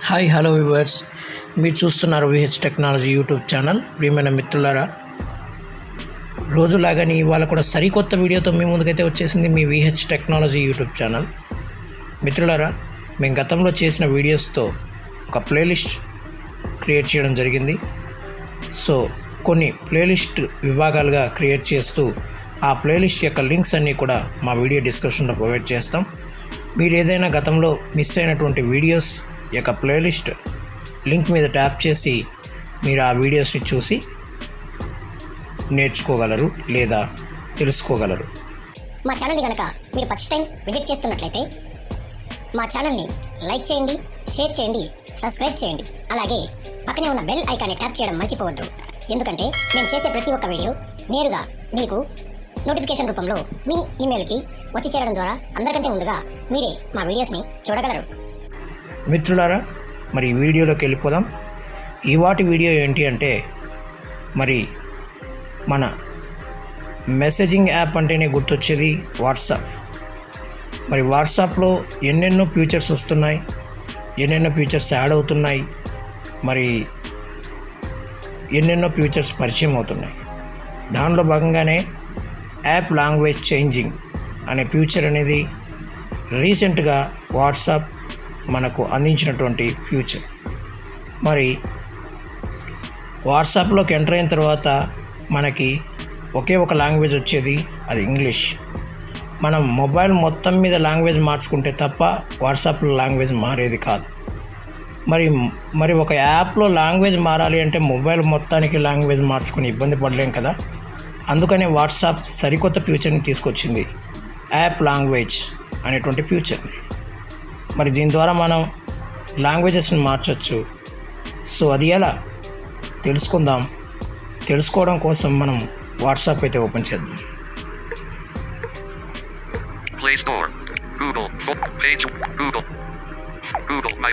Hi hello viewers, మీరు చూస్తున్నారు VH technology YouTube channel. ప్రియమైన మిత్రులారా, రోజులాగానే ఇవాళ కూడా సరికొత్త వీడియోతో మీ ముందుకైతే వచ్చేసింది మీ విహెచ్ టెక్నాలజీ యూట్యూబ్ ఛానల్. మిత్రులారా, మేము గతంలో చేసిన వీడియోస్తో ఒక ప్లేలిస్ట్ క్రియేట్ చేయడం జరిగింది. సో కొన్ని ప్లేలిస్ట్ విభాగాలుగా క్రియేట్ చేస్తూ ఆ ప్లేలిస్ట్ యొక్క లింక్స్ అన్నీ కూడా మా వీడియో డిస్క్రిప్షన్లో ప్రొవైడ్ చేస్తాం. మీరు ఏదైనా గతంలో మిస్ అయినటువంటి వీడియోస్ యొక్క ప్లేలిస్ట్ లింక్ మీద ట్యాప్ చేసి మీరు ఆ వీడియోస్ని చూసి నేర్చుకోగలరు లేదా తెలుసుకోగలరు. మా ఛానల్ని కనుక మీరు ఫస్ట్ టైం విజిట్ చేస్తున్నట్లయితే మా ఛానల్ని లైక్ చేయండి, షేర్ చేయండి, సబ్స్క్రైబ్ చేయండి. అలాగే పక్కనే ఉన్న బెల్ ఐకాన్ని ట్యాప్ చేయడం మర్చిపోవద్దు. ఎందుకంటే మేము చేసే ప్రతి ఒక్క వీడియో నేరుగా మీకు నోటిఫికేషన్ రూపంలో మీ ఈమెయిల్కి వచ్చి చేరడం ద్వారా అందరికంటే ముందుగా మీరే మా వీడియోస్ని చూడగలరు. మిత్రులారా, మరి ఈ వీడియోలోకి వెళ్ళిపోదాం. ఈవాటి వీడియో ఏంటి అంటే, మరి మన మెసేజింగ్ యాప్ అంటేనే గుర్తొచ్చేది వాట్సాప్. మరి వాట్సాప్లో ఎన్నెన్నో ఫీచర్స్ వస్తున్నాయి, ఎన్నెన్నో ఫీచర్స్ యాడ్ అవుతున్నాయి, మరి ఎన్నెన్నో ఫీచర్స్ పరిచయం అవుతున్నాయి. దానిలో భాగంగానే యాప్ లాంగ్వేజ్ చేంజింగ్ అనే ఫీచర్ అనేది రీసెంట్గా వాట్సాప్ మనకు అందించినటువంటి ఫ్యూచర్. మరి వాట్సాప్లోకి ఎంటర్ అయిన తర్వాత మనకి ఒకే ఒక లాంగ్వేజ్ వచ్చేది, అది ఇంగ్లీష్. మనం మొబైల్ మొత్తం మీద లాంగ్వేజ్ మార్చుకుంటే తప్ప వాట్సాప్లో లాంగ్వేజ్ మారేది కాదు. మరి ఒక యాప్లో లాంగ్వేజ్ మారాలి అంటే మొబైల్ మొత్తానికి లాంగ్వేజ్ మార్చుకుని ఇబ్బంది పడలేం కదా. అందుకనే వాట్సాప్ సరికొత్త ఫ్యూచర్ని తీసుకొచ్చింది, యాప్ లాంగ్వేజ్ అనేటువంటి ఫ్యూచర్ని. మరి దీని ద్వారా మనం లాంగ్వేజెస్ని మార్చవచ్చు. సో అది ఎలా తెలుసుకుందాం. తెలుసుకోవడం కోసం మనం వాట్సాప్ అయితే ఓపెన్ చేద్దాం. Play Store, Google, Page, Google, My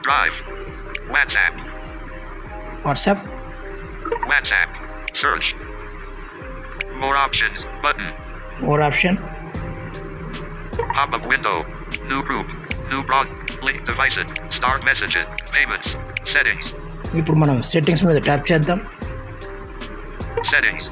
Drive, WhatsApp, Search, More Options, button, More option, Pop-up window, New group, New broad, Link devices, Start messages, Payments, Settings, ఇప్పుడు మనం సెట్టింగ్స్ మీద ట్యాప్ చేద్దాం. Settings,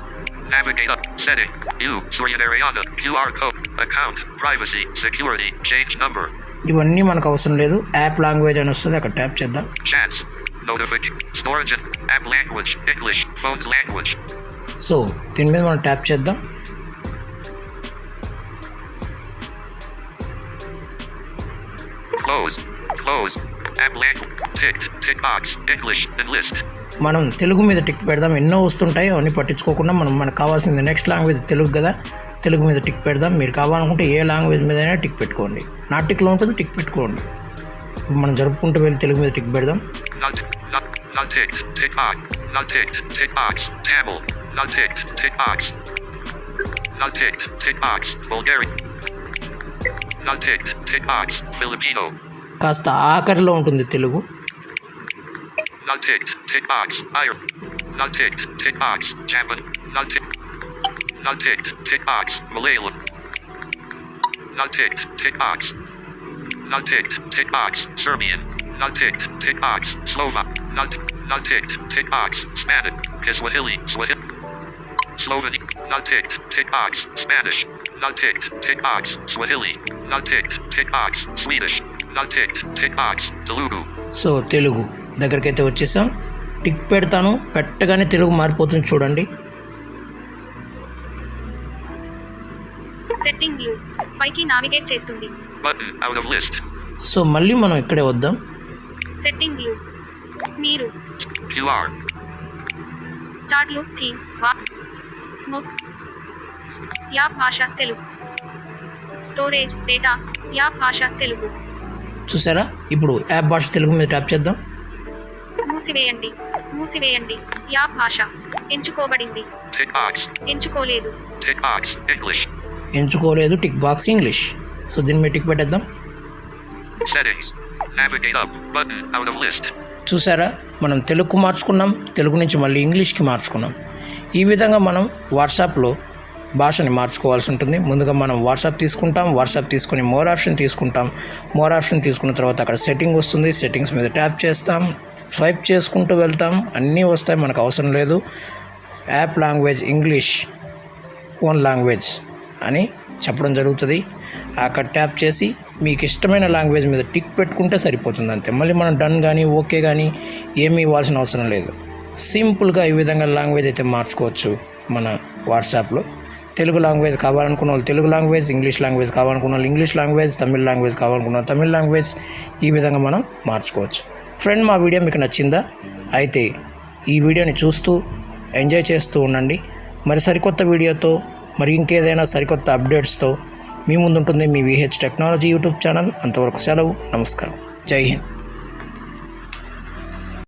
Navigate up, Setting, View, Suriyanariana, QR code, Account, Privacy, Security, Change number, ఇవన్నీ మనకు అవసరం లేదు. App language అని వస్తుంది, అక్కడ ట్యాప్ చేద్దాం. Chats, Notification, Storage, App language, English, Phones language, so దీని మీద మనం ట్యాప్ చేద్దాం. Close, App language, tick box, English, and list. మనం తెలుగు మీద టిక్ పెడదాం. ఎన్నో వస్తుంటాయి, అవన్నీ పట్టించుకోకుండా మనకు కావాల్సింది నెక్స్ట్ లాంగ్వేజ్ తెలుగు కదా, తెలుగు మీద టిక్ పెడదాం. మీరు కావాలనుకుంటే ఏ లాంగ్వేజ్ మీద అయినా టిక్ పెట్టుకోండి. నా టిక్లో ఉంటుంది, టిక్ పెట్టుకోండి. ఇప్పుడు మనం జరుపుకుంటూ వెళ్ళి తెలుగు మీద టిక్ పెడదాం. Not ticked, tick box, not ticked, tick box, Tamil, not ticked, tick box, not ticked, tick box, Bulgarian, not ticked, tick box, Filipino, కాస్త ఆఖరిలో ఉంటుంది Telugu. not ticked, tick box, Ireland, not ticked, tick box, Japan, not ticked, tick box, Malayalam, not ticked, tick box, not ticked, tick box, Serbian, not ticked, tick box, Slovak, not ticked, tick box, Spanish, Kiswahili, Slovenia, not ticked, tick box, Spanish, not ticked, tick box, Swahili, not ticked, tick box, Swedish, not ticked, tick box, Telugu. So Telugu దగ్గరికి అయితే వచ్చేసాం. Tick పెడతాను, పెట్టగానే తెలుగు మారిపోతుంది చూడండి. సెట్టింగ్లు పైకి navigate చేస్తుంది. Button out of list. So మళ్ళీ మనం ఇక్కడే వద్దాం. సెట్టింగ్లు మీరు QR. చార్ట్లు థీమ్ నోట్ యాప్ భాష తెలుగు స్టోరేజ్ డేటా యాప్ భాష తెలుగు. చూసారా, ఇప్పుడు యాప్ భాష తెలుగు మీద ట్యాప్ చేద్దాం. మూసివేయండి యాప్ భాష ఎంచుకోబడింది. Tick box. ఎంచుకోలేదు. Tick box. English. ఎంచుకోలేదు, టిక్ బాక్స్ ఇంగ్లీష్. సో దీని మీద టిక్ పెట్టేద్దాం. Settings. Navigate up. Button out of list. చూసారా, మనం తెలుగు మార్చుకున్నాం, తెలుగు నుంచి మళ్ళీ ఇంగ్లీష్కి మార్చుకున్నాం. ఈ విధంగా మనం వాట్సాప్లో భాషని మార్చుకోవాల్సి ఉంటుంది. ముందుగా మనం వాట్సాప్ తీసుకుంటాం, వాట్సాప్ తీసుకొని మోర్ ఆప్షన్ తీసుకుంటాం. మోర్ ఆప్షన్ తీసుకున్న తర్వాత అక్కడ సెట్టింగ్ వస్తుంది, సెట్టింగ్స్ మీద ట్యాప్ చేస్తాం, స్వైప్ చేసుకుంటూ వెళ్తాం, అన్నీ వస్తాయి, మనకు అవసరం లేదు. App language English own language అని చెప్పడం జరుగుతుంది. అక్కడ ట్యాప్ చేసి మీకు ఇష్టమైన లాంగ్వేజ్ మీద టిక్ పెట్టుకుంటే సరిపోతుంది అంతే. మళ్ళీ మనం డన్ కానీ ఓకే కానీ ఏమీ ఇవ్వాల్సిన అవసరం లేదు. సింపుల్గా ఈ విధంగా లాంగ్వేజ్ అయితే మార్చుకోవచ్చు మన వాట్సాప్లో. తెలుగు లాంగ్వేజ్ కావాలనుకున్న వాళ్ళు తెలుగు లాంగ్వేజ్, ఇంగ్లీష్ లాంగ్వేజ్ కావాలనుకున్న వాళ్ళు ఇంగ్లీష్ లాంగ్వేజ్, తమిళ్ లాంగ్వేజ్ కావాలనుకున్న వాళ్ళు తమిళ్ లాంగ్వేజ్, ఈ విధంగా మనం మార్చుకోవచ్చు. ఫ్రెండ్, మా వీడియో మీకు నచ్చిందా? అయితే ఈ వీడియోని చూస్తూ ఎంజాయ్ చేస్తూ ఉండండి. మరి సరికొత్త వీడియోతో, మరి ఇంకేదైనా సరికొత్త అప్డేట్స్తో మీ ముందుంటుంది మీ విహెచ్ టెక్నాలజీ యూట్యూబ్ ఛానల్. అంతవరకు సెలవు, నమస్కారం, జై హింద్.